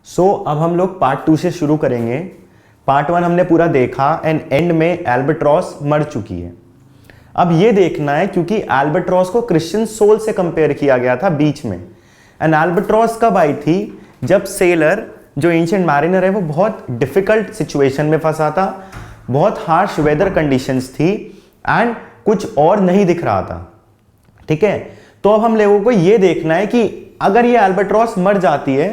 अब हम लोग पार्ट 2 से शुरू करेंगे। पार्ट 1 हमने पूरा देखा एंड एंड में एल्बाट्रॉस मर चुकी है। अब ये देखना है क्योंकि एल्बाट्रॉस को क्रिश्चियन सोल से कंपेयर किया गया था बीच में। एंड एल्बाट्रॉस कब आई थी? जब सेलर जो एंशिएंट मैरिनर है वो बहुत डिफिकल्ट सिचुएशन में फंसा था, बहुत हार्श वेदर कंडीशंस थी एंड कुछ और नहीं दिख रहा था। ठीक है, तो अब हम लोगों को ये देखना है कि अगर ये एल्बाट्रॉस मर जाती है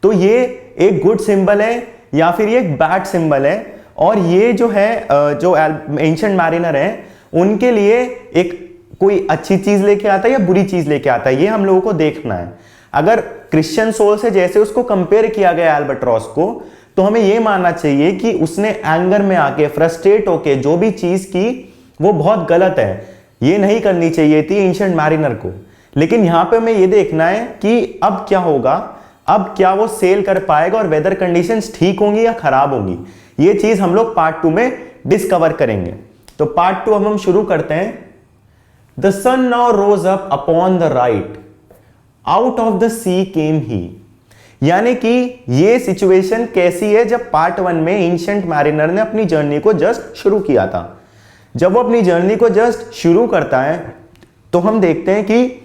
तो ये एक गुड सिंबल है या फिर ये एक बैड सिंबल है, और ये जो है जो एंशिएंट मैरिनर है उनके लिए एक कोई अच्छी चीज लेके आता है या बुरी चीज लेके आता है, ये हम लोगों को देखना है। अगर क्रिश्चियन सोल से जैसे उसको कंपेयर किया गया एल्बाट्रॉस को, तो हमें ये मानना चाहिए कि उसने एंगर में आके फ्रस्ट्रेट होके जो भी चीज की वो बहुत गलत है, ये नहीं करनी चाहिए थी एंशिएंट मैरिनर को। लेकिन यहां पे हमें ये देखना है कि अब क्या होगा, अब क्या वो सेल कर पाएगा और वेदर कंडीशंस ठीक होंगी या खराब होंगी, ये चीज हम लोग पार्ट 2 में डिस्कवर करेंगे। तो पार्ट 2 अब हम शुरू करते हैं। The sun now rose up upon the right, out of the sea came he. यानी कि ये सिचुएशन कैसी है जब पार्ट 1 में एंशिएंट मैरिनर ने अपनी जर्नी को जस्ट शुरू किया था। जब वो अपनी जर्नी को जस्ट शुरू करता है तो हम देखते हैं कि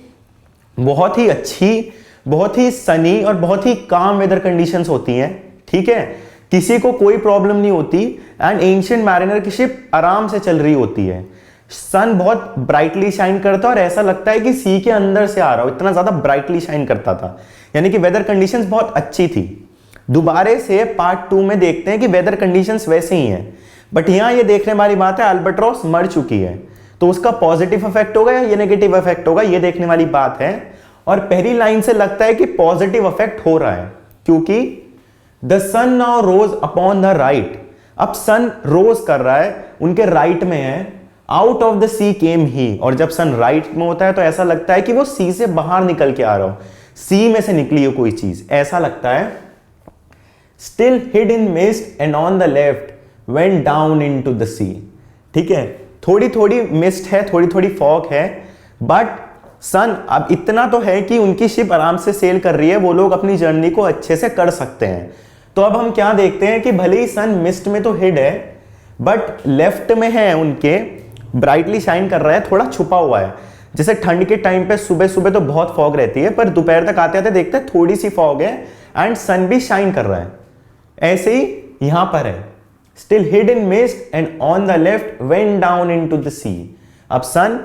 बहुत ही अच्छी, बहुत ही सनी और बहुत ही काम वेदर कंडीशंस होती हैं। ठीक है, किसी को कोई प्रॉब्लम नहीं होती एंड एंशिएंट मैरिनर की शिप आराम से चल रही होती है। सन बहुत ब्राइटली शाइन करता है और ऐसा लगता है कि सी के अंदर से आ रहा हो, इतना ज्यादा ब्राइटली शाइन करता था। यानी कि वेदर कंडीशंस बहुत अच्छी थी। दोबारे से पार्ट 2 में देखते हैं कि वेदर कंडीशंस वैसे ही हैं, बट यहां ये देखने वाली बात है एल्बाट्रॉस मर चुकी है, तो उसका पॉजिटिव इफेक्ट होगा या ये नेगेटिव इफेक्ट होगा, ये देखने वाली बात है। और पहली लाइन से लगता है कि पॉजिटिव इफेक्ट हो रहा है, क्योंकि the sun now rose upon the right. अब सन रोज कर रहा है, उनके राइट में है। Out of the sea came ही, और जब सन राइट में होता है तो ऐसा लगता है कि वो सी से बाहर निकल के आ रहा हो, सी में से निकली हो कोई चीज, ऐसा लगता है। Still hid in mist and on the left went down into the sea. ठीक है, थोड़ी थोड़ी मिस्ट है, थोड़ी थोड़ी फॉग है, बट सन अब इतना तो है कि उनकी शिप आराम से सेल कर रही है, वो लोग अपनी जर्नी को अच्छे से कर सकते हैं। तो अब हम क्या देखते हैं कि भले ही सन मिस्ट में तो हिड है, बट लेफ्ट में है उनके, ब्राइटली शाइन कर रहा है, थोड़ा छुपा हुआ है। जैसे ठंड के टाइम पे सुबह सुबह तो बहुत फॉग रहती है, पर दोपहर तक आते आते देखते हैं थोड़ी सी फॉग है एंड सन भी शाइन कर रहा है। ऐसे ही यहां पर है, still hid in mist and on the left went down into the sea. अब सन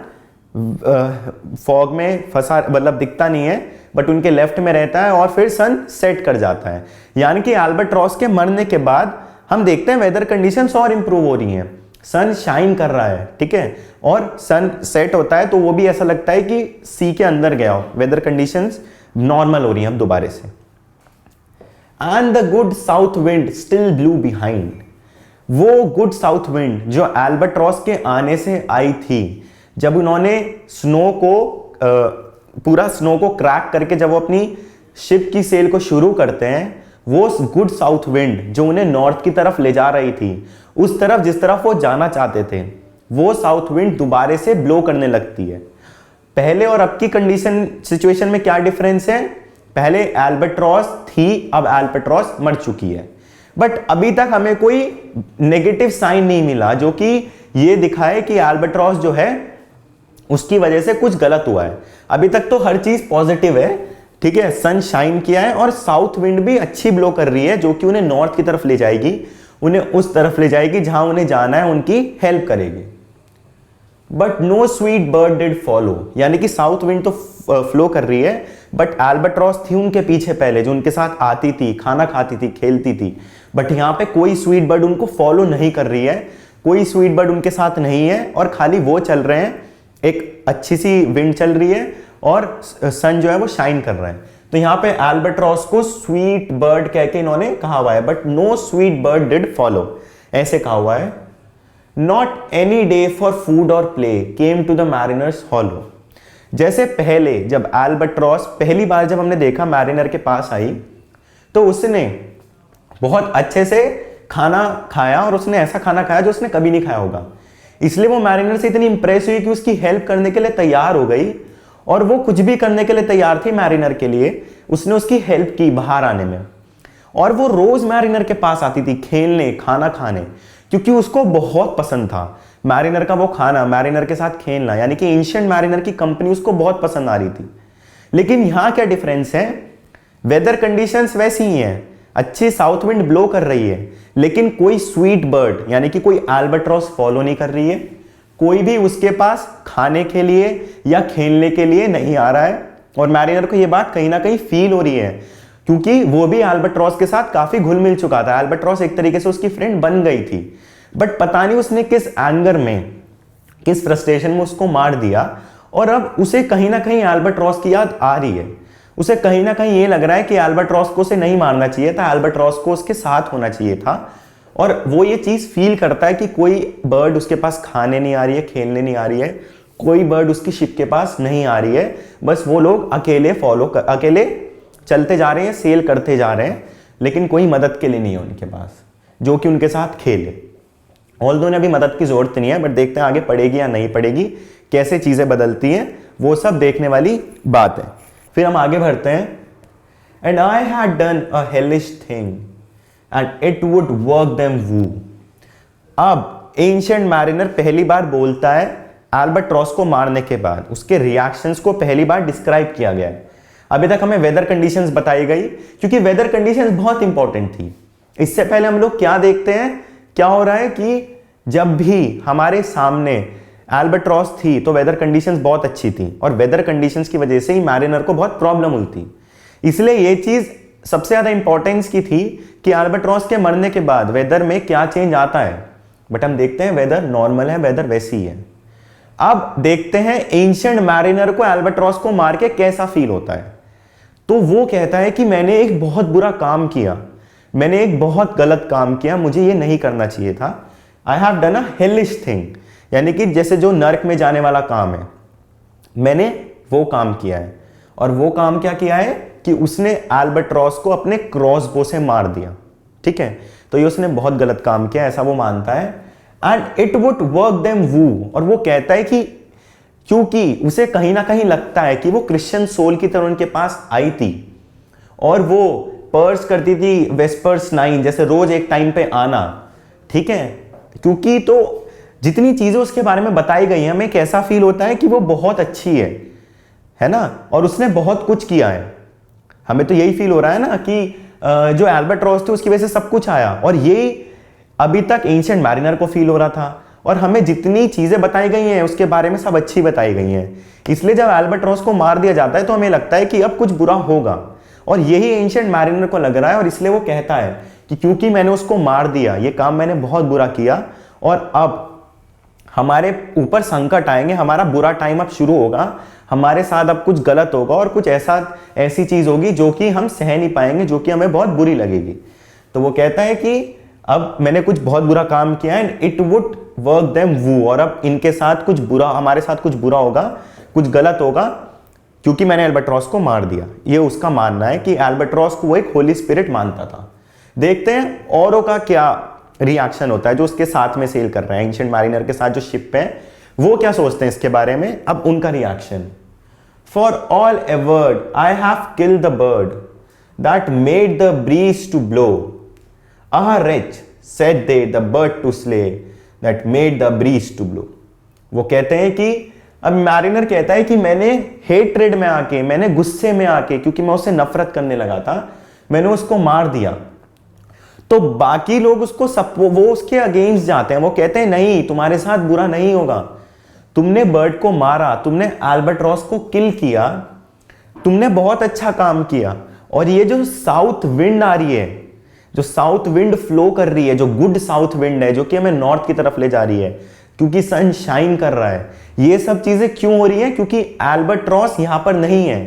फॉग में फंसा, मतलब दिखता नहीं है, बट उनके लेफ्ट में रहता है और फिर सन सेट कर जाता है। यानी कि एल्बाट्रॉस के मरने के बाद हम देखते हैं वेदर कंडीशंस और इंप्रूव हो रही हैं, सन शाइन कर रहा है। ठीक है, और सन सेट होता है तो वो भी ऐसा लगता है कि सी के अंदर गया हो, वेदर कंडीशंस नॉर्मल हो रही हैं अब दोबारा से। And the good south wind still blue behind. वो गुड साउथ विंड जो एल्बाट्रॉस के आने से आई थी, जब उन्होंने स्नो को पूरा स्नो को क्रैक करके जब वो अपनी शिप की सेल को शुरू करते हैं, वो गुड साउथ विंड जो उन्हें नॉर्थ की तरफ ले जा रही थी, उस तरफ जिस तरफ वो जाना चाहते थे, वो साउथ विंड दोबारा से ब्लो करने लगती है। पहले और अब की कंडीशन सिचुएशन में क्या डिफरेंस है? पहले एल्बाट्रॉस थी, अब एल्बाट्रॉस मर चुकी है, बट अभी तक हमें कोई नेगेटिव साइन नहीं मिला जो कि ये दिखाए कि एल्बाट्रॉस जो है उसकी वजह से कुछ गलत हुआ है। अभी तक तो हर चीज पॉजिटिव है। ठीक है, सन शाइन किया है और साउथ विंड भी अच्छी ब्लो कर रही है, जो कि उन्हें नॉर्थ की तरफ ले जाएगी, उन्हें उस तरफ ले जाएगी जहां उन्हें जाना है, उनकी हेल्प करेगी। But no sweet bird did follow. यानी कि साउथ विंड तो फ्लो कर रही है, बट एल्बाट्रॉस थी उनके पीछे पहले, जो उनके साथ आती थी, खाना खाती थी, खेलती थी, बट यहां पे कोई स्वीट बर्ड उनको फॉलो नहीं कर रही है, कोई स्वीट बर्ड उनके साथ नहीं है, और खाली वो चल रहे हैं, एक अच्छी सी विंड चल रही है और सन जो है वो शाइन कर रहा है। तो यहां पे एल्बाट्रॉस को स्वीट बर्ड कह के इन्होंने कहा हुआ है, but no sweet bird did follow, ऐसे कहा हुआ है। Not any day for food or play came to the mariner's hollo. जैसे पहले जब एल्बाट्रॉस पहली बार जब हमने देखा मैरिनर के पास आई, तो उसने बहुत अच्छे से खाना खाया, और उसने ऐसा खाना खाया जो उसने कभी नहीं खाया होगा, इसलिए वो मैरिनर से इतनी इंप्रेस हुई कि उसकी हेल्प करने के लिए तैयार हो गई, और वो कुछ भी करने के लिए तैयार थी मैरिनर के लिए। उसने उसकी हेल्प की बाहर आने में, और वो रोज मैरिनर के पास आती थी खेलने, खाना खाने, क्योंकि उसको बहुत पसंद था मैरिनर का वो खाना, मैरिनर के साथ खेलना, यानी कि एंशिएंट मैरिनर की कंपनी उसको बहुत पसंद आ रही थी। लेकिन यहां क्या डिफरेंस है, वेदर कंडीशंस वैसी ही हैं, अच्छी साउथ विंड ब्लो कर रही है, लेकिन कोई स्वीट बर्ड यानी कि कोई एल्बाट्रॉस फॉलो नहीं कर रही है, कोई भी उसके पास खाने के लिए या खेलने के लिए नहीं आ रहा है। और मैरिनर को ये बात कहीं ना कहीं फील हो रही है, क्योंकि वो भी एल्बाट्रॉस के साथ काफी घुल मिल चुका था, एल्बाट्रॉस एक तरीके से उसकी फ्रेंड बन गई थी, बट पता नहीं उसने किस एंगर में, किस फ्रस्ट्रेशन में उसको मार दिया, और अब उसे कहीं ना कहीं एल्बाट्रॉस की याद आ रही है। उसे कहीं ना कहीं ये लग रहा है कि एल्बाट्रॉस को उसे नहीं मारना चाहिए था, एल्बाट्रॉस को उसके साथ होना चाहिए था। और वो ये चीज फील करता है कि कोई बर्ड उसके पास खाने नहीं आ रही है, खेलने नहीं आ रही है, कोई बर्ड उसकी शिप के पास नहीं आ रही है, बस वो लोग अकेले चलते जा रहे हैं, सेल करते जा रहे हैं, लेकिन कोई मदद के लिए नहीं है उनके पास जो कि उनके साथ खेले। ऑल्दो ने अभी मदद की जरूरत नहीं है, बट देखते हैं आगे पड़ेगी या नहीं पड़ेगी, कैसे चीजें बदलती हैं, वो सब देखने वाली बात है। फिर हम आगे बढ़ते हैं। And I had done a hellish thing and it would work them woe. अब एंशिएंट मैरिनर पहली बार बोलता है एल्बाट्रॉस को मारने के बाद, उसके रिएक्शंस को पहली बार डिस्क्राइब किया गया है। अभी तक हमें वेदर कंडीशंस बताई गई, क्योंकि वेदर कंडीशंस बहुत इंपॉर्टेंट थी। इससे पहले हम लोग क्या देखते हैं, क्या हो रहा है कि जब भी हमारे सामने एल्बाट्रॉस थी तो वेदर कंडीशंस बहुत अच्छी थी, और वेदर कंडीशंस की वजह से ही मैरिनर को बहुत प्रॉब्लम हुई थी। इसलिए ये चीज सबसे ज्यादा इंपॉर्टेंस की थी कि एल्बाट्रॉस के मरने के बाद वेदर में क्या चेंज आता है, बट हम देखते हैं वेदर नॉर्मल है, वेदर वैसी ही है। अब देखते हैं एंशिएंट मैरिनर को एल्बाट्रॉस को मार के कैसा फील होता है। तो वो कहता है कि मैंने एक बहुत बुरा काम किया, मैंने एक बहुत गलत काम किया, मुझे ये नहीं करना चाहिए था। I have done a hellish thing, यानी कि जैसे जो नर्क में जाने वाला काम है, मैंने वो काम किया है। और वो काम क्या किया है कि उसने एल्बाट्रॉस को अपने क्रॉसबो से मार दिया। ठीक है, तो ये उसने बहुत गलत काम किया, ऐसा वो मानता है। And it would work them woe, और वो कहता है कि क्योंकि उसे कहीं ना कहीं लगता है कि वो क्रिश्चियन सोल की तरह उनके पास आई थी, और वो पर्स करती थी वेस्पर्स 9, जैसे रोज एक टाइम पे आना। ठीक है, क्योंकि तो जितनी चीजें उसके बारे में बताई गई हैं, हमें कैसा फील होता है कि वो बहुत अच्छी है ना, और उसने बहुत कुछ किया है। हमें तो यही फील हो रहा है ना कि जो एल्बाट्रॉस थे उसकी वजह से सब कुछ आया, और ये अभी तक एंशिएंट मैरिनर को फील हो रहा था। और हमें जितनी चीजें बताई गई हैं उसके बारे में सब अच्छी बताई गई हैं, इसलिए जब एल्बाट्रॉस को मार दिया जाता है तो हमें लगता है कि अब कुछ बुरा होगा, और यही एंशिएंट मैरिनर को लग रहा है। और इसलिए वो कहता है कि क्योंकि मैंने उसको मार दिया, ये काम मैंने बहुत बुरा किया, और अब हमारे ऊपर संकट आएंगे, हमारा बुरा टाइम अब शुरू होगा, हमारे साथ अब कुछ गलत होगा, और कुछ ऐसी चीज होगी जो कि हम सह नहीं पाएंगे, जो कि हमें बहुत बुरी लगेगी। तो वो कहता है कि अब मैंने कुछ बहुत बुरा काम किया है, and it would work them woe, और अब इनके साथ कुछ बुरा, हमारे साथ कुछ बुरा होगा, कुछ गलत होगा, क्योंकि मैंने एल्बाट्रॉस को मार दिया। ये उसका मानना है कि एल्बाट्रॉस को वो एक होली स्पिरिट मानता था। देखते हैं औरों का क्या रिएक्शन होता है, जो उसके साथ में सेल कर रहे हैं, एंशिएंट मैरिनर के साथ जो शिप है, वो क्या सोचते हैं इसके बारे में। अब उनका reaction, for all averred I have killed the bird that made the breeze to blow, ah wretch said they the bird to slay that made the breeze to blow. वो कहते हैं कि अब मैरिनर कहता है कि मैंने hatred में आके, मैंने गुस्से में आके, क्योंकि मैं उससे नफरत करने लगा था, मैंने उसको मार दिया। तो बाकी लोग उसको वो उसके अगेंस्ट जाते हैं, वो कहते हैं नहीं, तुम्हारे साथ बुरा नहीं होगा, तुमने बर्ड को मारा, तुमने एल्बाट्रॉस को किल किया, तुमने बहुत अच्छा काम किया। और ये जो साउथ विंड आ रही है, जो साउथ विंड फ्लो कर रही है, जो गुड साउथ विंड है, जो कि हमें नॉर्थ की तरफ ले जा रही है, क्योंकि सन शाइन कर रहा है, ये सब चीजें क्यों हो रही है, क्योंकि एल्बाट्रॉस यहां पर नहीं है,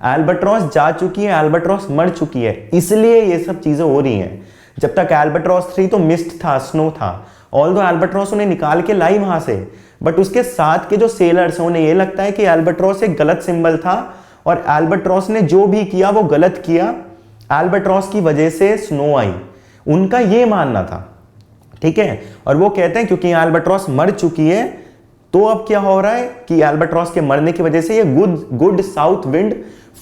एल्बाट्रॉस जा चुकी है, एल्बाट्रॉस मर चुकी है, इसलिए ये सब चीजें हो रही हैं। जब तक एल्बाट्रॉस थी तो मिस्ट था, स्नो था, ऑल्दो एल्बाट्रॉस उन्हें निकाल के लाई वहां से, बट उसके साथ के जो सेलर्स हैं उन्हें ये लगता है कि एल्बाट्रॉस एक गलत सिंबल था, और एल्बाट्रॉस ने जो भी किया वो गलत किया, एल्बाट्रॉस की वजह से स्नो आई, उनका ये मानना था। ठीक है, और वो कहते हैं क्योंकि एल्बाट्रॉस मर चुकी है, तो अब क्या हो रहा है कि एल्बाट्रॉस के मरने की वजह से ये गुड साउथ विंड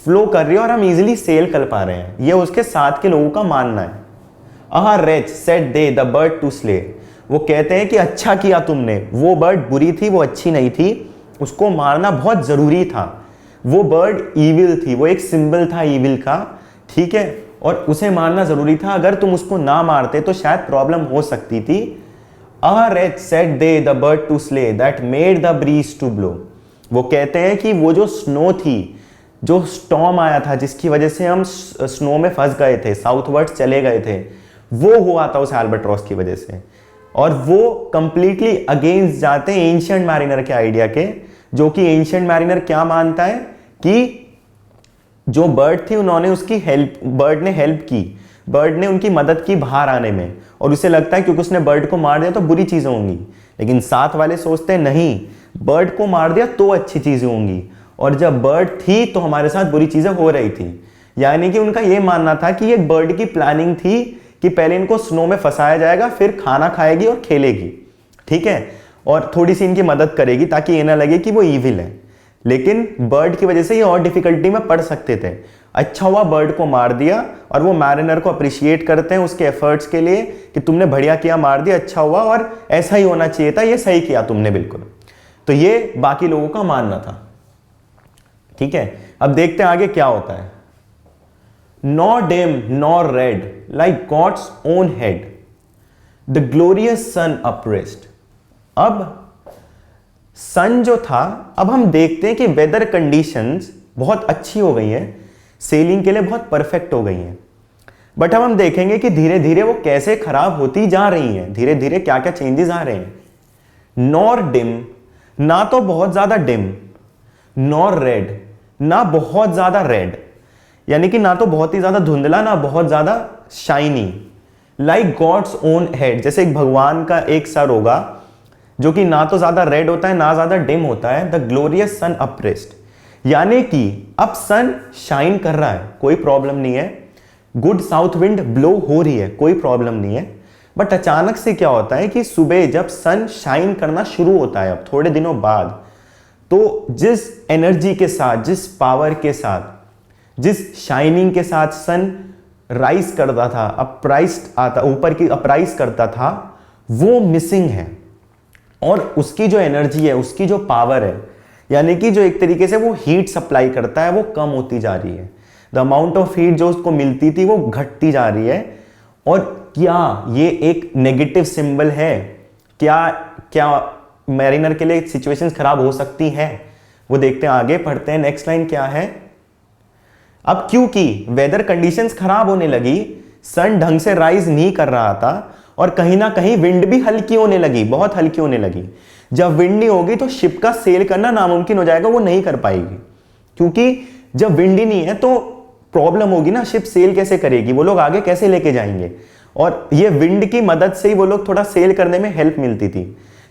फ्लो कर रही है और हम इजीली सेल कर पा रहे हैं, ये उसके साथ के लोगों का मानना है। Aha wretch said they the bird to slay, वो कहते हैं कि अच्छा किया तुमने, वो बर्ड बुरी थी, वो अच्छी नहीं थी, उसको मारना बहुत जरूरी था। वो बर्ड ईविल थी, वो एक सिंबल था ईविल का, ठीक है, और उसे मारना जरूरी था। अगर तुम उसको ना मारते तो शायद प्रॉब्लम हो सकती थी। A wretch said they the bird to slay that made the breeze to blow, वो कहते हैं कि वो जो स्नो थी, जो स्टॉर्म आया था जिसकी वजह से हम स्नो में फंस गए थे, साउथवर्ड्स चले गए थे, वो हुआ था उस एल्बाट्रॉस की वजह से। और वो कंप्लीटली अगेंस्ट जाते हैं एंशिएंट मैरिनर के आइडिया के, जो कि एंशिएंट मैरिनर क्या मानता है कि जो बर्ड थी उन्होंने उसकी हेल्प, बर्ड ने हेल्प की, बर्ड ने उनकी मदद की बाहर आने में, और उसे लगता है क्योंकि उसने बर्ड को मार दिया तो बुरी चीजें होंगी। लेकिन साथ वाले सोचते हैं नहीं, बर्ड को मार दिया तो अच्छी चीजें होंगी, और जब बर्ड थी तो हमारे साथ बुरी चीजें हो रही थी। यानी कि उनका यह मानना था कि एक बर्ड की प्लानिंग थी कि पहले इनको स्नो में फंसाया जाएगा, फिर खाना खाएगी और खेलेगी, ठीक है, और थोड़ी सी इनकी मदद करेगी ताकि ये ना लगे कि वो ईविल है। लेकिन बर्ड की वजह से ये और डिफिकल्टी में पड़ सकते थे। अच्छा हुआ बर्ड को मार दिया, और वो मैरिनर को अप्रिशिएट करते हैं उसके एफर्ट्स के लिए कि तुमने बढ़िया किया, मार दिया, अच्छा हुआ, और ऐसा ही होना चाहिए था, ये सही किया तुमने बिल्कुल। तो ये बाकी लोगों का मानना था, ठीक है। अब देखते हैं आगे क्या होता है। Nor dim nor red like God's own head, the glorious sun uprist. अब सन जो था, अब हम देखते हैं कि वेदर कंडीशंस बहुत अच्छी हो गई हैं, सेलिंग के लिए बहुत परफेक्ट हो गई हैं। बट अब हम देखेंगे कि धीरे धीरे वो कैसे खराब होती जा रही हैं, धीरे धीरे क्या क्या चेंजेस आ रहे हैं। नॉर डिम, ना तो बहुत ज्यादा डिम, नॉर रेड, ना बहुत ज्यादा रेड, यानी कि ना तो बहुत ही ज्यादा धुंधला ना बहुत ज्यादा shiny, like God's own head, जैसे एक भगवान का एक सर होगा जो कि ना तो ज्यादा रेड होता है ना ज्यादा डिम होता है। द ग्लोरियस सन अपरेस्ट, यानी कि अब सन शाइन कर रहा है, कोई प्रॉब्लम नहीं है, गुड साउथ विंड ब्लो हो रही है, कोई प्रॉब्लम नहीं है। बट अचानक से क्या होता है कि सुबह जब सन शाइन करना शुरू होता है, अब थोड़े दिनों बाद, तो जिस एनर्जी के साथ, जिस पावर के साथ, जिस शाइनिंग के साथ सन राइज करता था, अपराइज आता, ऊपर की अपराइज करता था, वो मिसिंग है। और उसकी जो एनर्जी है, उसकी जो पावर है, यानी कि जो एक तरीके से वो हीट सप्लाई करता है, वो कम होती जा रही है। द अमाउंट ऑफ हीट जो उसको मिलती थी वो घटती जा रही है। और क्या ये एक नेगेटिव सिंबल है? क्या क्या मैरिनर के लिए सिचुएशंस खराब हो सकती है? वो देखते हैं, आगे पढ़ते हैं। नेक्स्ट लाइन क्या है? अब क्योंकि वेदर कंडीशंस खराब होने लगी, सन ढंग से राइज नहीं कर रहा था, और कहीं ना कहीं विंड भी हल्की होने लगी, बहुत हल्की होने लगी। जब विंड नहीं होगी तो शिप का सेल करना नामुमकिन हो जाएगा, वो नहीं कर पाएगी, क्योंकि जब विंड ही नहीं है तो प्रॉब्लम होगी ना, शिप सेल कैसे करेगी, वो लोग आगे कैसे लेके जाएंगे। और ये विंड की मदद से ही वो लोग थोड़ा सेल करने में हेल्प मिलती थी,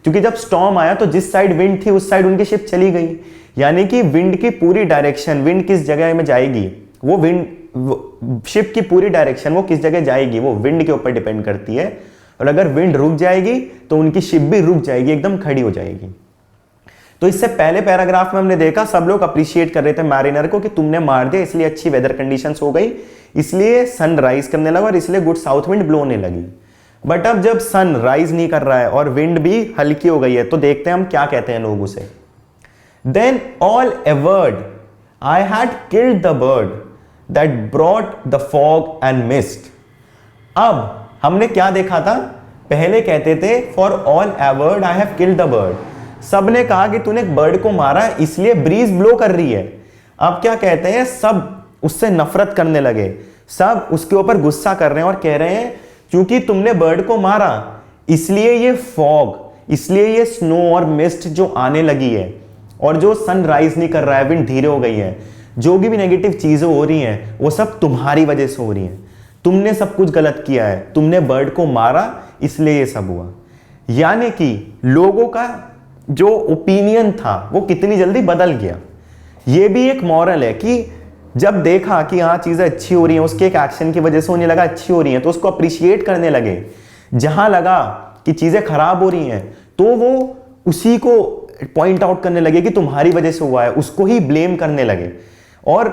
क्योंकि जब स्टॉर्म आया तो जिस साइड विंड थी उस साइड उनकी शिप चली गई। यानी कि विंड की पूरी डायरेक्शन, विंड किस जगह में जाएगी, वो विंड, शिप की पूरी डायरेक्शन वो किस जगह जाएगी वो विंड के ऊपर डिपेंड करती है। और अगर विंड रुक जाएगी तो उनकी शिप भी रुक जाएगी, एकदम खड़ी हो जाएगी। तो इससे पहले पैराग्राफ में हमने देखा सब लोग अप्रिशिएट कर रहे थे मैरिनर को कि तुमने मार दिया, इसलिए अच्छी वेदर कंडीशंस हो गई, इसलिए सन राइज करने लगा और इसलिए गुड साउथ विंड ब्लो होने लगी। बट अब जब सन राइज नहीं कर रहा है और विंड भी हल्की हो गई है, तो देखते हैं हम क्या कहते हैं लोग उसे। Then all averred I had killed the bird that brought the fog and mist. अब हमने क्या देखा था? पहले कहते थे for all averred I have killed the bird, सबने कहा कि तूने एक बर्ड को मारा इसलिए ब्रीज ब्लो कर रही है। अब क्या कहते हैं? सब उससे नफरत करने लगे, सब उसके ऊपर गुस्सा कर रहे हैं और कह रहे हैं क्योंकि तुमने बर्ड को मारा इसलिए ये फॉग, इसलिए ये स्नो और मिस्ट जो आने लगी है, और जो सनराइज नहीं कर रहा है, विंड धीरे हो गई है, जो भी नेगेटिव चीजें हो रही हैं वो सब तुम्हारी वजह से हो रही हैं। तुमने सब कुछ गलत किया है, तुमने बर्ड को मारा इसलिए ये सब हुआ। यानी कि लोगों का जो ओपिनियन था वो कितनी जल्दी बदल गया। ये भी एक मॉरल है कि जब देखा कि हाँ चीजें अच्छी हो रही हैं, उसके एक एक्शन की वजह से उन्हें लगा अच्छी हो रही हैं, तो उसको अप्रिशिएट करने लगे। जहां लगा कि चीजें खराब हो रही हैं तो वो उसी को पॉइंट आउट करने लगे कि तुम्हारी वजह से हुआ है, उसको ही ब्लेम करने लगे। और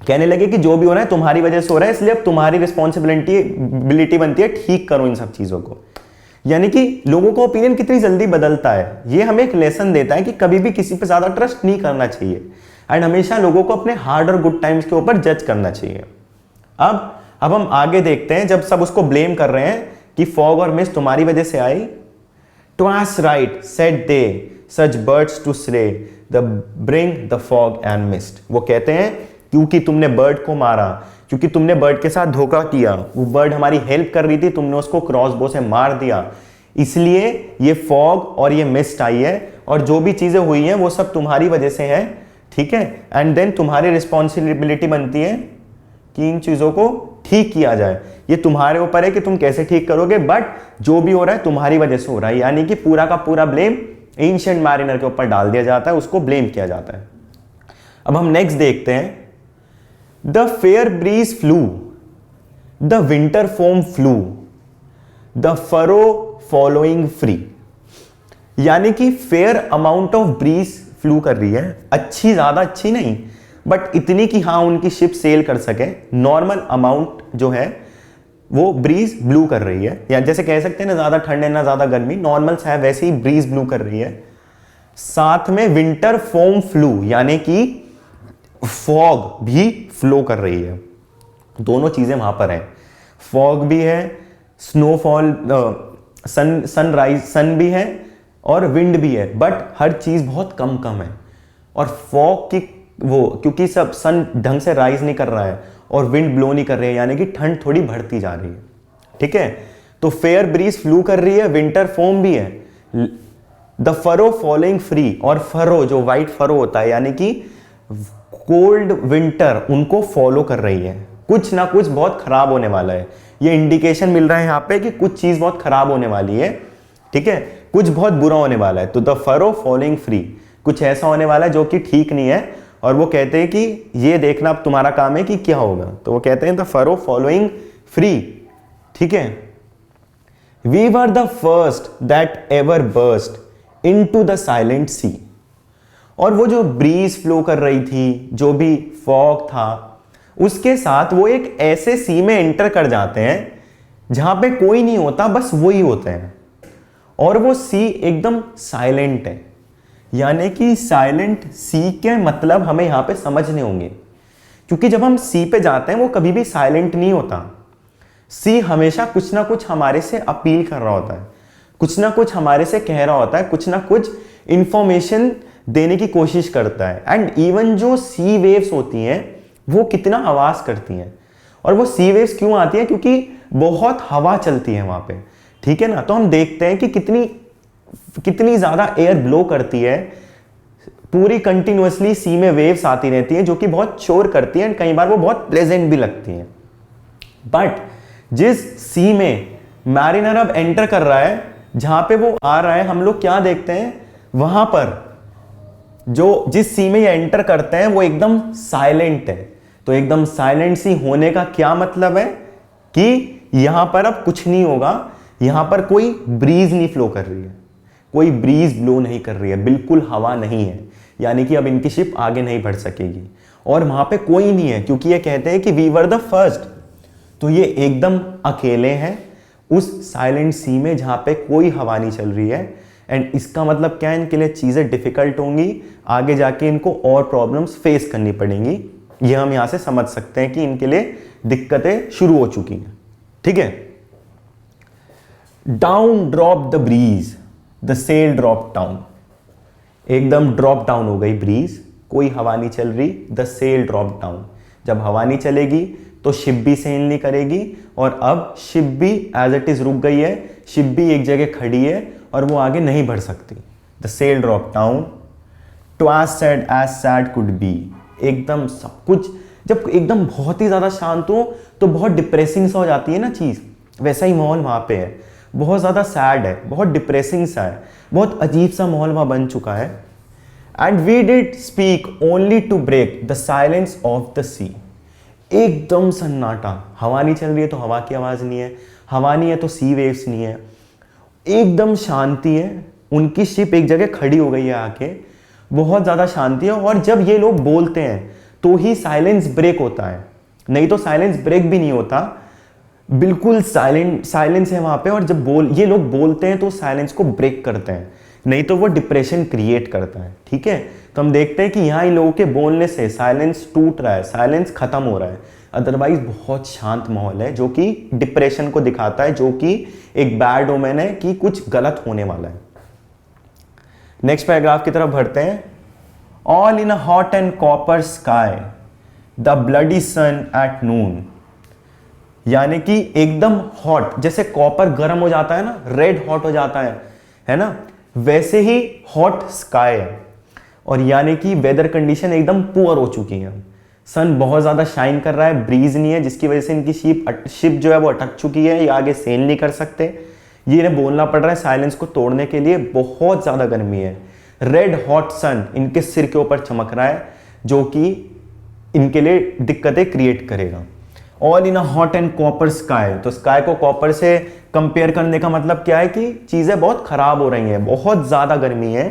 कहने लगे कि जो भी हो रहा है तुम्हारी वजह से हो रहा है, इसलिए अब तुम्हारी रिस्पॉन्सिबिलिटी बनती है ठीक करो इन सब चीजों को। यानी कि लोगों का ओपिनियन कितनी जल्दी बदलता है, ये हमें एक लेसन देता है कि कभी भी किसी पे ज्यादा ट्रस्ट नहीं करना चाहिए एंड हमेशा लोगों को अपने हार्ड और गुड टाइम्स के ऊपर जज करना चाहिए। अब हम आगे देखते हैं, जब सब उसको ब्लेम कर रहे हैं कि फॉग और मिस्ट तुम्हारी वजह से आई। Twas right, said they, such birds to slay, the bring the fog and mist. वो कहते हैं क्योंकि तुमने बर्ड को मारा, क्योंकि तुमने बर्ड के साथ धोखा किया, वो बर्ड हमारी हेल्प कर रही थी, तुमने उसको क्रॉसबो से मार दिया, इसलिए ये फॉग और ये मिस्ट आई है और जो भी चीजें हुई हैं वो सब तुम्हारी वजह से है, ठीक है। एंड देन तुम्हारी रिस्पॉन्सिबिलिटी बनती है कि इन चीजों को ठीक किया जाए। ये तुम्हारे ऊपर है कि तुम कैसे ठीक करोगे, बट जो भी हो रहा है तुम्हारी वजह से हो रहा है। यानी कि पूरा का पूरा ब्लेम एंशिएंट मैरिनर के ऊपर डाल दिया जाता है, उसको ब्लेम किया जाता है। अब हम नेक्स्ट देखते हैं, the fair breeze flew, the winter foam flew, the furrow following free. यानी कि fair amount of breeze flew कर रही है, अच्छी, ज्यादा अच्छी नहीं, बट इतनी कि हाँ उनकी शिप सेल कर सके। नॉर्मल अमाउंट जो है वो ब्रीज ब्लू कर रही है, या जैसे कह सकते हैं ना ज्यादा ठंड है ना ज्यादा गर्मी, नॉर्मल सा है, वैसे ही ब्रीज ब्लू कर रही है। साथ में विंटर फोम फ्लू यानी कि फॉग भी फ्लो कर रही है। दोनों चीजें वहां पर हैं, फॉग भी है, स्नोफॉल, सनराइज, सन भी है और विंड भी है, बट हर चीज बहुत कम कम है। और फॉग की वो क्योंकि सब सन ढंग से राइज नहीं कर रहा है और विंड ब्लो नहीं कर रही है, यानी कि ठंड थोड़ी बढ़ती जा रही है, ठीक है। तो फेयर ब्रीज फ्लू कर रही है, विंटर फोम भी है, द फरो फॉलोइंग फ्री, और फरो जो व्हाइट फरो होता है यानी कि कोल्ड विंटर उनको फॉलो कर रही है। कुछ ना कुछ बहुत खराब होने वाला है, ये इंडिकेशन मिल रहा है यहाँ पे कि कुछ चीज बहुत खराब होने वाली है, ठीक है, कुछ बहुत बुरा होने वाला है। तो द फरो फॉलोइंग फ्री, कुछ ऐसा होने वाला है जो कि ठीक नहीं है, और वो कहते हैं कि ये देखना अब तुम्हारा काम है कि क्या होगा। तो वो कहते हैं द फरो फॉलोइंग फ्री, ठीक है। We were the first that ever burst into the silent sea. और वो जो ब्रीज फ्लो कर रही थी, जो भी फॉग था, उसके साथ वो एक ऐसे सी में एंटर कर जाते हैं जहां पे कोई नहीं होता, बस वो ही होते हैं, और वो सी एकदम साइलेंट है। यानी कि साइलेंट सी के मतलब हमें यहां पे समझने होंगे, क्योंकि जब हम सी पे जाते हैं वो कभी भी साइलेंट नहीं होता। सी हमेशा कुछ ना कुछ हमारे से अपील कर रहा होता है, कुछ ना कुछ हमारे से कह रहा होता है, कुछ ना कुछ इंफॉर्मेशन देने की कोशिश करता है। एंड इवन जो सी वेव्स होती हैं वो कितना आवाज करती हैं, और वो सी वेव्स क्यों आती हैं, क्योंकि बहुत हवा चलती है वहां पे, ठीक है ना। तो हम देखते हैं कि कितनी ज्यादा एयर ब्लो करती है, पूरी कंटिन्यूअसली सी में वेव्स आती रहती हैं जो कि बहुत शोर करती हैं, कई बार वो बहुत प्लेजेंट भी लगती हैं। बट जिस सी में मैरिनर अब एंटर कर रहा है, जहां पे वो आ रहा है, हम लोग क्या देखते हैं, वहां पर जो जिस सी में ये एंटर करते हैं वो एकदम साइलेंट है। तो एकदम साइलेंट सी होने का क्या मतलब है कि यहां पर अब कुछ नहीं होगा, यहां पर कोई ब्रीज नहीं फ्लो कर रही है, कोई ब्रीज ब्लो नहीं कर रही है, बिल्कुल हवा नहीं है, यानी कि अब इनकी शिप आगे नहीं बढ़ सकेगी। और वहां पे कोई नहीं है, क्योंकि ये कहते हैं कि वी वर द फर्स्ट, तो ये एकदम अकेले हैं उस साइलेंट सी में जहां पे कोई हवा नहीं चल रही है। एंड इसका मतलब क्या है, इनके लिए चीजें डिफिकल्ट होंगी, आगे जाके इनको और प्रॉब्लम्स फेस करनी पड़ेंगी। ये हम यहां से समझ सकते हैं कि इनके लिए दिक्कतें शुरू हो चुकी हैं, ठीक है। Down drop the breeze, the sail drop down, एकदम ड्रॉप डाउन हो गई ब्रीज, कोई हवा नहीं चल रही, द सेल ड्रॉप डाउन। जब हवा नहीं चलेगी तो शिप भी सेल नहीं करेगी, और अब शिप भी एज इट इज रुक गई है, शिप भी एक जगह खड़ी है और वो आगे नहीं बढ़ सकती। The sail drop down, ट्वास sad as sad could be, एकदम सब कुछ जब एकदम बहुत ही ज्यादा शांत हो तो बहुत डिप्रेसिंग सा हो जाती है ना चीज, वैसा ही माहौल वहां पे है, बहुत ज्यादा सैड है, बहुत डिप्रेसिंग सा है, बहुत अजीब सा माहौल वहां बन चुका है। And we did speak only to break the silence of the sea, एकदम सन्नाटा, हवा नहीं चल रही है तो हवा की आवाज नहीं है, हवा नहीं है तो सी वेव्स नहीं है, एकदम शांति है। उनकी शिप एक जगह खड़ी हो गई है आके, बहुत ज्यादा शांति है। और जब ये लोग बोलते हैं तो ही साइलेंस ब्रेक होता है, नहीं तो साइलेंस ब्रेक भी नहीं होता। बिल्कुल साइलेंस है वहां पे, और जब ये लोग बोलते हैं तो साइलेंस को ब्रेक करते हैं, नहीं तो वो डिप्रेशन क्रिएट करता है। ठीक है, तो हम देखते हैं कि यहाँ इन लोगों के बोलने से साइलेंस टूट रहा है, साइलेंस खत्म हो रहा है। अदरवाइज बहुत शांत माहौल है, जो कि डिप्रेशन को दिखाता है, जो कि एक बैड ओमेन है कि कुछ गलत होने वाला है। नेक्स्ट पैराग्राफ की तरफ बढ़ते हैं। All in a hot and copper sky the bloody sun at noon, यानी कि एकदम हॉट, जैसे कॉपर गर्म हो जाता है ना, रेड हॉट हो जाता है ना, वैसे ही हॉट स्काई है। और यानी कि वेदर कंडीशन एकदम पुअर हो चुकी है। सन बहुत ज्यादा शाइन कर रहा है, ब्रीज नहीं है, जिसकी वजह से इनकी शिप जो है वो अटक चुकी है, ये आगे सेल नहीं कर सकते। ये इन्हें बोलना पड़ रहा है साइलेंस को तोड़ने के लिए, बहुत ज्यादा गर्मी है। रेड हॉट सन इनके सिर के ऊपर चमक रहा है, जो कि इनके लिए दिक्कतें क्रिएट करेगा। All in a hot and copper sky, तो स्काई को कॉपर से कंपेयर करने का मतलब क्या है कि चीजें बहुत खराब हो रही हैं, बहुत ज्यादा गर्मी है।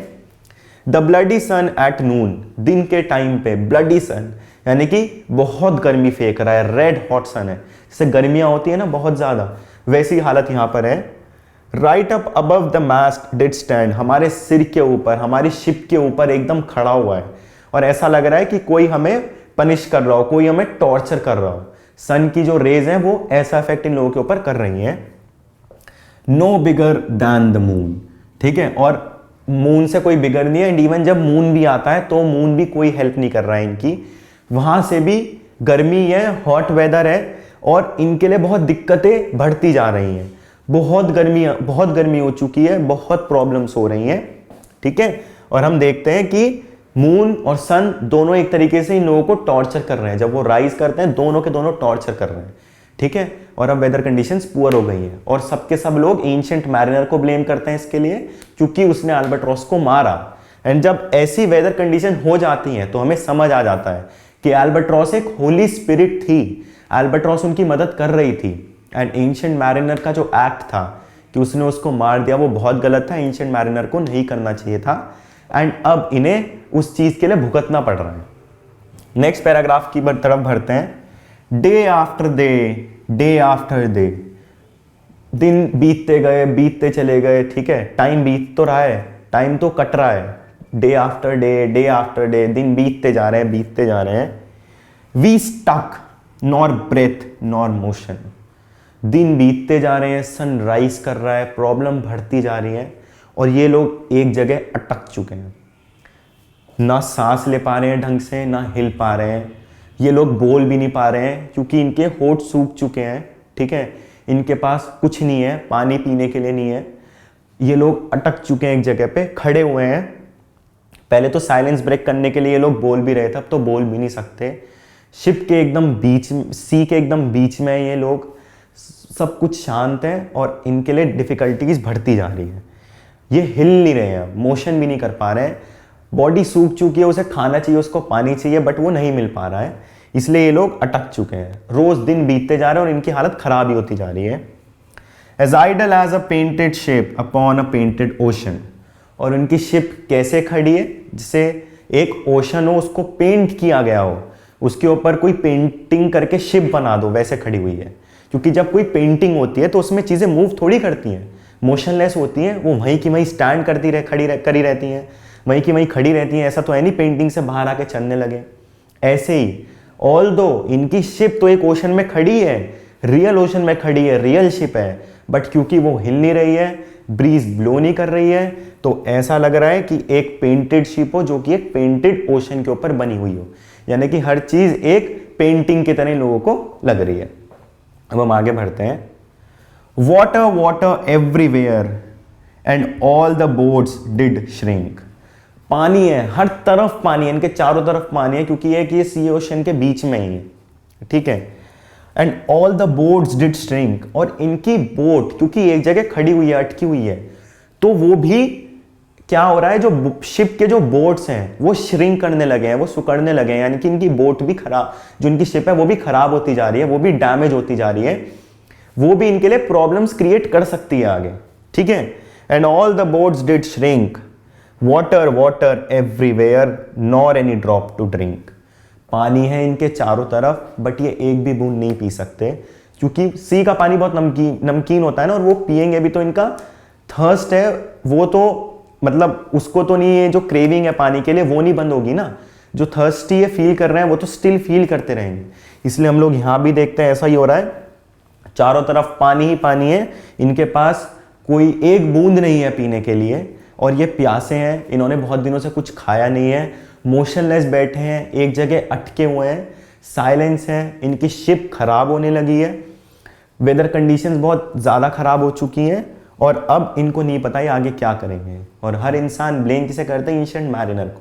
The bloody sun at noon, दिन के टाइम पे ब्लडी सन यानी कि बहुत गर्मी फेंक रहा है, रेड हॉट सन है, जैसे गर्मियां होती है ना बहुत ज्यादा, वैसी हालत यहां पर है। Right up above the mast did stand, हमारे सिर के ऊपर, हमारी शिप के ऊपर एकदम खड़ा हुआ है, और ऐसा लग रहा है कि कोई हमें पनिश कर रहा हो, कोई हमें टॉर्चर कर रहा हो। सन की जो रेज हैं वो ऐसा इफेक्ट इन लोगों के ऊपर कर रही हैं। No bigger than the moon, ठीक है, और मून से कोई बिगर नहीं है। एंड इवन जब मून भी आता है तो मून भी कोई हेल्प नहीं कर रहा है इनकी, वहां से भी गर्मी है, हॉट वेदर है, और इनके लिए बहुत दिक्कतें बढ़ती जा रही हैं। बहुत गर्मी हो चुकी है, बहुत प्रॉब्लम्स हो रही हैं। ठीक है, और हम देखते हैं कि मून और सन दोनों एक तरीके से इन लोगों को टॉर्चर कर रहे हैं। जब वो राइज करते हैं दोनों के दोनों टॉर्चर कर रहे हैं। ठीक है, और अब वेदर कंडीशंस पुअर हो गई हैं, और सबके सब लोग एंशिएंट मैरिनर को ब्लेम करते हैं इसके लिए, क्योंकि उसने अल्बाट्रॉस को मारा। एंड जब ऐसी वेदर कंडीशन हो जाती हैं तो हमें समझ आ जाता है कि अल्बाट्रॉस एक होली स्पिरिट थी, अल्बाट्रॉस उनकी मदद कर रही थी। एंड एंशिएंट मैरिनर का जो एक्ट था कि उसने उसको मार दिया, वो बहुत गलत था, एंशिएंट मैरिनर को नहीं करना चाहिए था। एंड अब इन्हें उस चीज के लिए भुगतना पड़ रहा है। नेक्स्ट पैराग्राफ की तरफ बढ़ते हैं। डे आफ्टर डे, दिन बीतते चले गए। ठीक है, टाइम बीत तो रहा है, टाइम तो कट रहा है। डे आफ्टर डे, दिन बीतते जा रहे हैं। We stuck nor breath nor motion, दिन बीतते जा रहे हैं, सनराइज कर रहा है, प्रॉब्लम बढ़ती जा रही है, और ये लोग एक जगह अटक चुके हैं, ना सांस ले पा रहे हैं ढंग से, ना हिल पा रहे हैं। ये लोग बोल भी नहीं पा रहे हैं क्योंकि इनके होठ सूख चुके हैं। ठीक है, इनके पास कुछ नहीं है, पानी पीने के लिए नहीं है। ये लोग अटक चुके हैं, एक जगह पे खड़े हुए हैं। पहले तो साइलेंस ब्रेक करने के लिए ये लोग बोल भी रहे थे, अब तो बोल भी नहीं सकते। शिप के एकदम बीच, सी के एकदम बीच में ये लोग, सब कुछ शांत है, और इनके लिए डिफिकल्टीज बढ़ती जा रही है। ये हिल नहीं रहे हैं, मोशन भी नहीं कर पा रहे हैं, बॉडी सूख चुकी है, उसे खाना चाहिए, उसको पानी चाहिए, बट वो नहीं मिल पा रहा है, इसलिए ये लोग अटक चुके हैं। रोज दिन बीतते जा रहे हैं और इनकी हालत खराब ही होती जा रही है। As idle as a painted ship upon a painted ocean, और उनकी शिप कैसे खड़ी है, जिसे एक ओशन हो, उसको पेंट किया गया हो, उसके ऊपर कोई पेंटिंग करके शिप बना दो, वैसे खड़ी हुई है। क्योंकि जब कोई पेंटिंग होती है तो उसमें चीजें मूव थोड़ी करती हैं, मोशनलेस होती हैं, वो वहीं की वहीं स्टैंड करी रहती हैं, वहीं की वहीं खड़ी रहती हैं। ऐसा तो है नहीं पेंटिंग से बाहर आके चलने लगे। ऐसे ही ऑल्दो इनकी शिप तो एक ओशन में खड़ी है, रियल ओशन में खड़ी है, रियल शिप है, बट क्योंकि वो हिल नहीं रही है, ब्रीज ब्लो नहीं कर रही है, तो ऐसा लग रहा है कि एक पेंटेड शिप हो, जो कि एक पेंटेड ओशन के ऊपर बनी हुई हो। यानी कि हर चीज एक पेंटिंग की तरह लोगों को लग रही है। अब हम आगे बढ़ते हैं। Water everywhere and all the boats did shrink, पानी है, हर तरफ पानी है, इनके चारों तरफ पानी है, क्योंकि ये सी ओशन के बीच में ही है। ठीक है, and all the boats did shrink, और इनकी बोट क्योंकि एक जगह खड़ी हुई है, अटकी हुई है, तो वो भी क्या हो रहा है, जो शिप के जो बोट्स हैं वो श्रिंक करने लगे हैं, वो सिकुड़ने लगे हैं। यानी कि इनकी बोट भी खराब, जो इनकी शिप है वो भी खराब होती जा रही है, वो भी डैमेज होती जा रही है, वो भी इनके लिए प्रॉब्लम्स क्रिएट कर सकती है आगे। ठीक है, and all the boats did shrink, water everywhere nor any drop to drink, पानी है इनके चारों तरफ, बट ये एक भी बूंद नहीं पी सकते, क्योंकि सी का पानी बहुत नमकीन होता है ना, और वो पिएंगे भी तो इनका थर्स्ट है वो तो मतलब उसको तो नहीं, ये जो क्रेविंग है पानी के लिए वो नहीं बंद होगी ना, जो थर्स्टी है फील कर रहे हैं वो तो स्टिल फील करते रहेंगे। इसलिए हम लोग यहां भी देखते हैं ऐसा ही हो रहा है, चारों तरफ पानी ही पानी है, इनके पास कोई एक बूंद नहीं है पीने के लिए, और ये प्यासे हैं, इन्होंने बहुत दिनों से कुछ खाया नहीं है, मोशनलेस बैठे हैं, एक जगह अटके हुए हैं, साइलेंस है, इनकी शिप खराब होने लगी है, वेदर कंडीशंस बहुत ज़्यादा खराब हो चुकी हैं, और अब इनको नहीं पता ये आगे क्या करेंगे। और हर इंसान ब्लेम किसे करते हैं? एंशिएंट मैरिनर को।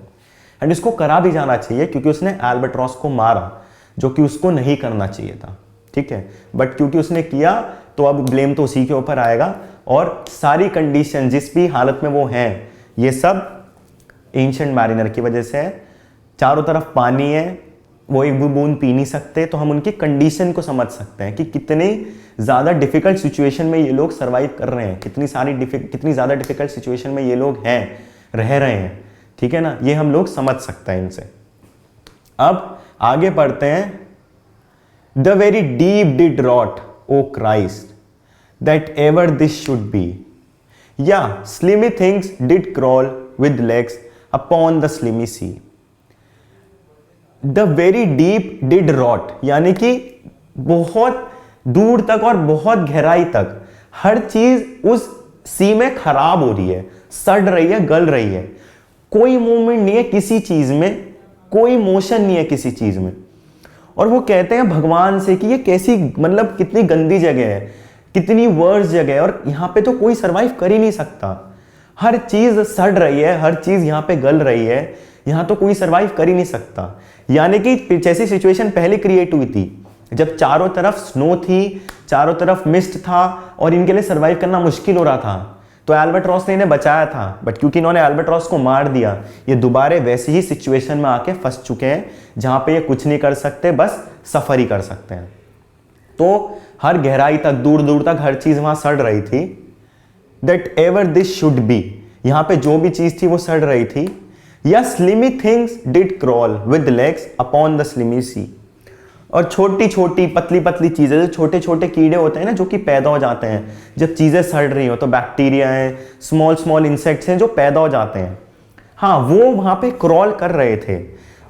एंड इसको करा भी जाना चाहिए क्योंकि उसने अल्बाट्रॉस को मारा, जो कि उसको नहीं करना चाहिए था, ठीक है, बट क्योंकि उसने किया तो अब ब्लेम तो उसी के ऊपर आएगा। और सारी कंडीशन जिस भी हालत में वो हैं, ये सब एंशिएंट मैरिनर की वजह से है। चारों तरफ पानी है, वो एक भी बूंद पी नहीं सकते, तो हम उनकी कंडीशन को समझ सकते हैं कि कितने ज़्यादा डिफिकल्ट सिचुएशन में ये लोग सर्वाइव कर रहे हैं, कितनी ज़्यादा डिफिकल्ट सिचुएशन में ये लोग हैं, रह रहे हैं, ठीक है ना, ये हम लोग समझ सकते हैं इनसे। अब आगे पढ़ते हैं। The very deep did rot O Christ that ever this should be, yea slimy things did crawl with legs upon the slimy sea. The very deep did rot, यानी कि बहुत दूर तक और बहुत गहराई तक हर चीज उस सी में खराब हो रही है, सड़ रही है, गल रही है, कोई मूवमेंट नहीं है किसी चीज में, कोई मोशन नहीं है किसी चीज में। और वो कहते हैं भगवान से कि ये कैसी, मतलब कितनी गंदी जगह है, कितनी वर्स जगह है, और यहां पे तो कोई सरवाइव कर ही नहीं सकता, हर चीज सड़ रही है, हर चीज यहां पे गल रही है, यहां तो कोई सरवाइव कर ही नहीं सकता। यानी कि जैसी सिचुएशन पहले क्रिएट हुई थी जब चारों तरफ स्नो थी, चारों तरफ मिस्ट था और इनके लिए सरवाइव करना मुश्किल हो रहा था, तो अल्बाट्रॉस ने इन्हें बचाया था, बट क्योंकि इन्होंने अल्बाट्रॉस को मार दिया, ये दोबारा वैसी ही सिचुएशन में आके फंस चुके हैं जहां पे ये कुछ नहीं कर सकते, बस सफर ही कर सकते हैं। तो हर गहराई तक, दूर दूर तक हर चीज वहां सड़ रही थी। That ever this should B, यहां पे जो भी चीज थी वो सड़ रही थी। Yea slimy things did crawl with legs upon the slimy sea, और छोटी छोटी पतली पतली चीजें, जो छोटे छोटे कीड़े होते हैं ना जो कि पैदा हो जाते हैं जब चीजें सड़ रही हो, तो बैक्टीरिया हैं, स्मॉल स्मॉल इंसेक्ट्स हैं जो पैदा हो जाते हैं, हाँ वो वहां पे क्रॉल कर रहे थे,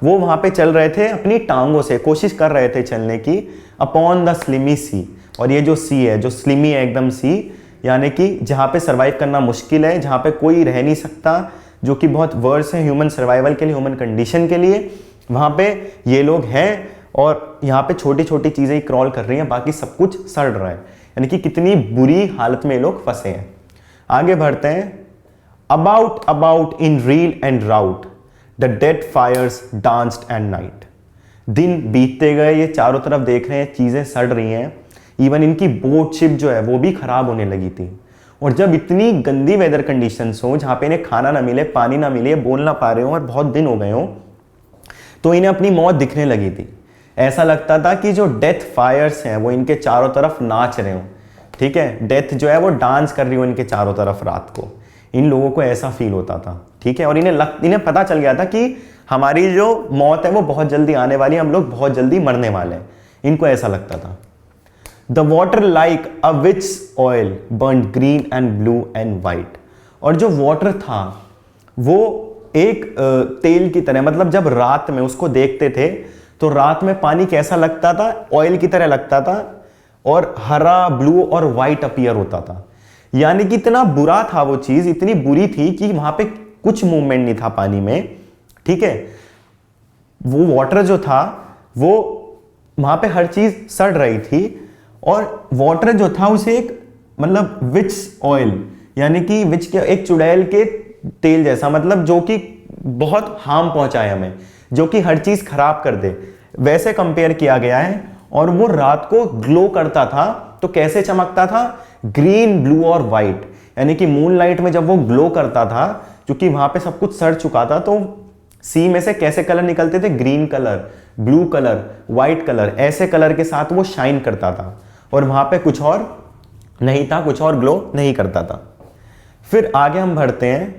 वो वहां पे चल रहे थे अपनी टांगों से, कोशिश कर रहे थे चलने की, अपॉन द स्लिमी सी। और ये जो सी है, जो स्लिमी है एकदम सी, यानी कि जहाँ पे सर्वाइव करना मुश्किल है, जहाँ पे कोई रह नहीं सकता, जो कि बहुत वर्स है ह्यूमन सर्वाइवल के लिए, ह्यूमन कंडीशन के लिए, वहाँ पे ये लोग हैं। और यहाँ पे छोटी छोटी चीज़ें ही क्रॉल कर रही हैं, बाकी सब कुछ सड़ रहा है, यानी कि कितनी बुरी हालत में ये लोग फंसे हैं। आगे बढ़ते हैं। About about in reel and rout the dead fires danced and night. दिन बीतते गए, ये चारों तरफ देख रहे हैं चीज़ें सड़ रही हैं, इवन इनकी बोट शिप जो है वो भी खराब होने लगी थी। और जब इतनी गंदी वेदर कंडीशंस हो, जहाँ पे इन्हें खाना ना मिले, पानी ना मिले, बोल ना पा रहे हो और बहुत दिन हो गए हो, तो इन्हें अपनी मौत दिखने लगी थी। ऐसा लगता था कि जो डेथ फायर्स हैं वो इनके चारों तरफ नाच रहे हो, ठीक है, डेथ जो है वो डांस कर रही हो इनके चारों तरफ रात को, इन लोगों को ऐसा फील होता था, ठीक है। और इन्हें पता चल गया था कि हमारी जो मौत है वो बहुत जल्दी आने वाली है, हम लोग बहुत जल्दी मरने वाले हैं, इनको ऐसा लगता था। The water like a which oil burn green and blue and white. और जो वाटर था वो एक तेल की तरह, मतलब जब रात में उसको देखते थे तो रात में पानी कैसा लगता था? ऑयल की तरह लगता था, और हरा, ब्लू और वाइट अपीयर होता था। यानी कि इतना बुरा था वो चीज, इतनी बुरी थी कि वहां पे कुछ मूवमेंट नहीं था पानी में, ठीक है। वो वाटर जो था वो वहां पे हर चीज सड़ रही थी, और वाटर जो था उसे एक, मतलब विच ऑयल, यानी कि विच के एक चुड़ैल के तेल जैसा, मतलब जो कि बहुत हार्म पहुंचाए हमें, जो कि हर चीज खराब कर दे, वैसे कंपेयर किया गया है। और वो रात को ग्लो करता था, तो कैसे चमकता था? ग्रीन, ब्लू और व्हाइट, यानी कि मूनलाइट में जब वो ग्लो करता था, क्योंकि वहां पे सब कुछ सड़ चुका था, तो सी में से कैसे कलर निकलते थे? Green colour, blue colour, white colour, ऐसे कलर के साथ वो शाइन करता था, और वहां पे कुछ और नहीं था, कुछ और ग्लो नहीं करता था। फिर आगे हम बढ़ते हैं।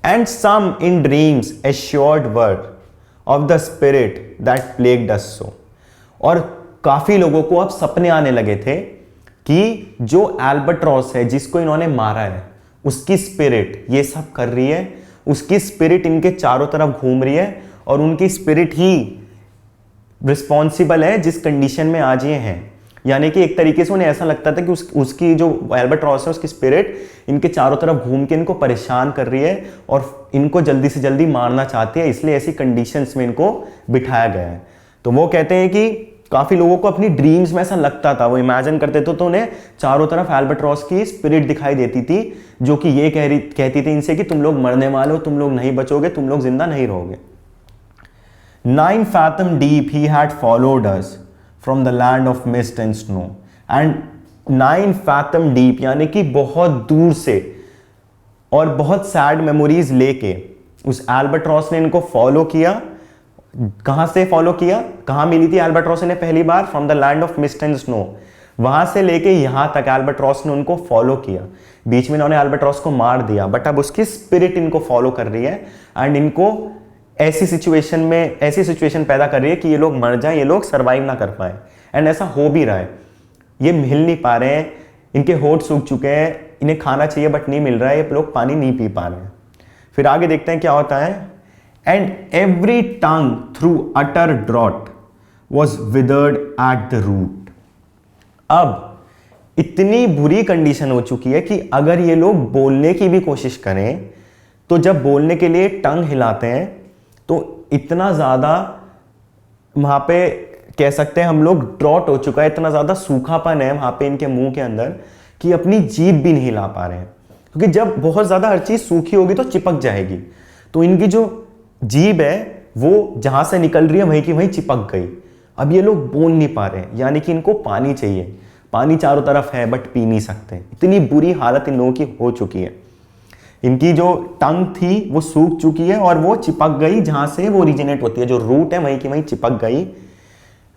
And some in dreams assured word of the spirit that plagued us so. और काफी लोगों को अब सपने आने लगे थे कि जो एल्बाट्रॉस है जिसको इन्होंने मारा है, उसकी स्पिरिट ये सब कर रही है, उसकी स्पिरिट इनके चारों तरफ घूम रही है और उनकी स्पिरिट ही रिस्पॉन्सिबल है जिस कंडीशन में आज ये हैं। यानी कि एक तरीके से उन्हें ऐसा लगता था कि उसकी जो एल्बाट्रॉस है उसकी स्पिरिट इनके चारों तरफ घूम के इनको परेशान कर रही है और इनको जल्दी से जल्दी मारना चाहती है, इसलिए ऐसी कंडीशंस में इनको बिठाया गया है। तो वो कहते हैं कि काफी लोगों को अपनी ड्रीम्स में ऐसा लगता था, वो इमेजिन करते थे तो उन्हें चारों तरफ एल्बाट्रॉस की स्पिरिट दिखाई देती थी जो कि ये कहती थी इनसे कि तुम लोग मरने वाले हो, तुम लोग नहीं बचोगे, तुम लोग जिंदा नहीं रहोगे। 9 fathom deep he had followed us from the land of mist and snow, and 9 fathom deep यानी कि बहुत दूर से और बहुत सैड मेमोरीज लेके उस एल्बाट्रॉस ने इनको फॉलो किया। कहां से फॉलो किया, कहां मिली थी एल्बाट्रॉस ने पहली बार? From the land of mist and snow. वहां से लेके यहां तक एल्बाट्रॉस ने उनको फॉलो किया। बीच में इन्होंने एल्बाट्रॉस को मार दिया, बट अब उसकी स्पिरिट इनको फॉलो कर रही है एंड इनको ऐसी सिचुएशन पैदा कर रही है कि ये लोग मर जाएं, ये लोग सरवाइव ना कर पाए। एंड ऐसा हो भी रहा है, ये हिल नहीं पा रहे हैं, इनके होठ सूख चुके हैं, इन्हें खाना चाहिए बट नहीं मिल रहा है, ये लोग पानी नहीं पी पा रहे हैं। फिर आगे देखते हैं क्या होता है। And every tongue through utter drought was withered at the root. अब इतनी बुरी कंडीशन हो चुकी है कि अगर ये लोग बोलने की भी कोशिश करें तो जब बोलने के लिए टंग हिलाते हैं तो इतना ज़्यादा वहाँ पे कह सकते हैं हम लोग ड्रॉट हो चुका है, इतना ज़्यादा सूखापन है वहाँ पे इनके मुंह के अंदर कि अपनी जीभ भी नहीं हिला पा रहे हैं, क्योंकि जब बहुत ज़्यादा हर चीज़ सूखी होगी तो चिपक जाएगी। तो इनकी जो जीभ है वो जहाँ से निकल रही है वहीं की वहीं चिपक गई। अब ये लोग बोल नहीं पा रहे हैं, यानी कि इनको पानी चाहिए, पानी चारों तरफ है बट पी नहीं सकते। इतनी बुरी हालत इन लोगों की हो चुकी है। इनकी जो टंग थी वो सूख चुकी है और वो चिपक गई, जहां से वो ओरिजिनेट होती है, जो रूट है वहीं की वहीं चिपक गई।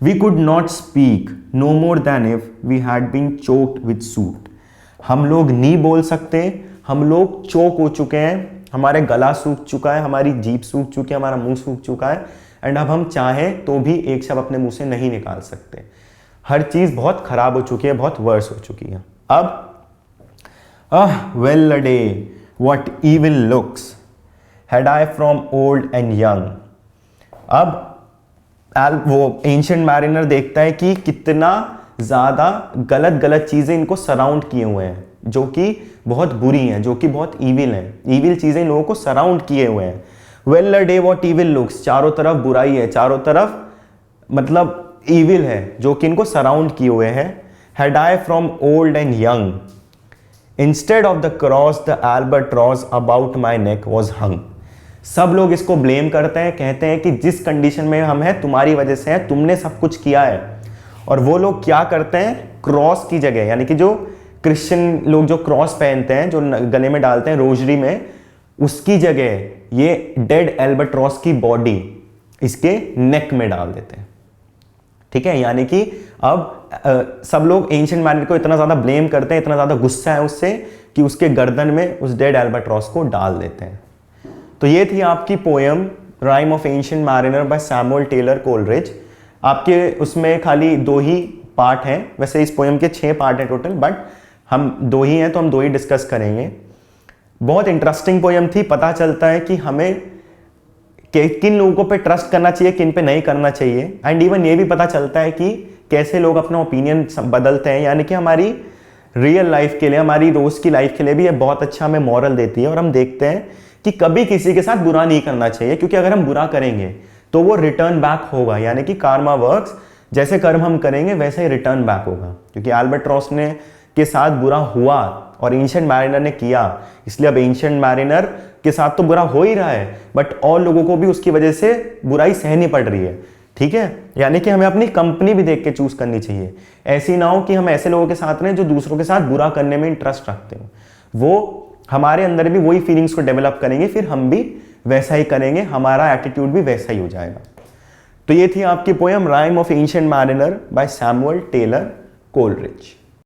We could not speak no more than if we had been choked with soot. हम लोग नहीं बोल सकते, हम लोग चोक हो चुके हैं, हमारे गला सूख चुका है, हमारी जीभ सूख चुकी है, हमारा मुंह सूख चुका है एंड अब हम चाहें तो भी एक शब्द अपने मुंह से नहीं निकाल सकते। हर चीज बहुत खराब हो चुकी है, बहुत वर्स हो चुकी है। अब well a day what evil looks had I from old and young। अब वो एंशिएंट मैरिनर देखता है कि कितना ज़्यादा गलत गलत चीज़ें इनको सराउंड किए हुए हैं, जो कि बहुत बुरी हैं, जो कि बहुत ईविल हैं। ईविल चीज़ें इन लोगों को सराउंड किए हुए हैं। Well a day what evil looks, चारों तरफ बुराई है, चारों तरफ मतलब ईविल है जो कि इनको सराउंड किए हुए हैं। had I from old and young Instead of the cross the albatross about my neck was hung। सब लोग इसको ब्लेम करते हैं, कहते हैं कि जिस कंडीशन में हम हैं तुम्हारी वजह से है, तुमने सब कुछ किया है। और वो लोग क्या करते हैं, क्रॉस की जगह, यानी कि जो क्रिश्चियन लोग जो क्रॉस पहनते हैं, जो गले में डालते हैं रोजरी में, उसकी जगह ये डेड एल्बाट्रॉस की बॉडी इसके नेक में डाल देते हैं। ठीक है, यानी कि अब सब लोग एंशिएंट मैरिनर को इतना ज़्यादा ब्लेम करते हैं, इतना ज़्यादा गुस्सा है उससे कि उसके गर्दन में उस डेड एल्बाट्रॉस को डाल देते हैं। तो ये थी आपकी poem rime of ancient mariner by Samuel Taylor Coleridge. आपके उसमें खाली 2 ही पार्ट हैं, वैसे इस पोएम के 6 पार्ट हैं टोटल, बट हम 2 ही हैं तो हम 2 ही डिस्कस करेंगे। बहुत इंटरेस्टिंग पोएम थी। पता चलता है कि हमें किन लोगों पे ट्रस्ट करना चाहिए, किन पे नहीं करना चाहिए, एंड इवन ये भी पता चलता है कि कैसे लोग अपना ओपिनियन बदलते हैं। यानी कि हमारी रियल लाइफ के लिए, हमारी रोज की लाइफ के लिए भी ये बहुत अच्छा हमें मॉरल देती है। और हम देखते हैं कि कभी किसी के साथ बुरा नहीं करना चाहिए, क्योंकि अगर हम बुरा करेंगे तो वो रिटर्न बैक होगा। यानी कि कार्मा वर्क्स, जैसे कर्म हम करेंगे वैसे ही रिटर्न बैक होगा। क्योंकि एल्बाट्रॉस ने के साथ बुरा हुआ और एंशिएंट मैरिनर ने किया, इसलिए अब एंशिएंट मैरिनर के साथ तो बुरा हो ही रहा है, बट और लोगों को भी उसकी वजह से बुराई सहनी पड़ रही है। ठीक है, यानी कि हमें अपनी कंपनी भी देख के चूज करनी चाहिए। ऐसी ना हो कि हम ऐसे लोगों के साथ रहें जो दूसरों के साथ बुरा करने में इंटरेस्ट रखते हो। वो हमारे अंदर भी वही फीलिंग्स को डेवलप करेंगे, फिर हम भी वैसा ही करेंगे, हमारा एटीट्यूड भी वैसा ही हो जाएगा। तो ये थी आपकी poem rime of ancient mariner by Samuel Taylor Coleridge.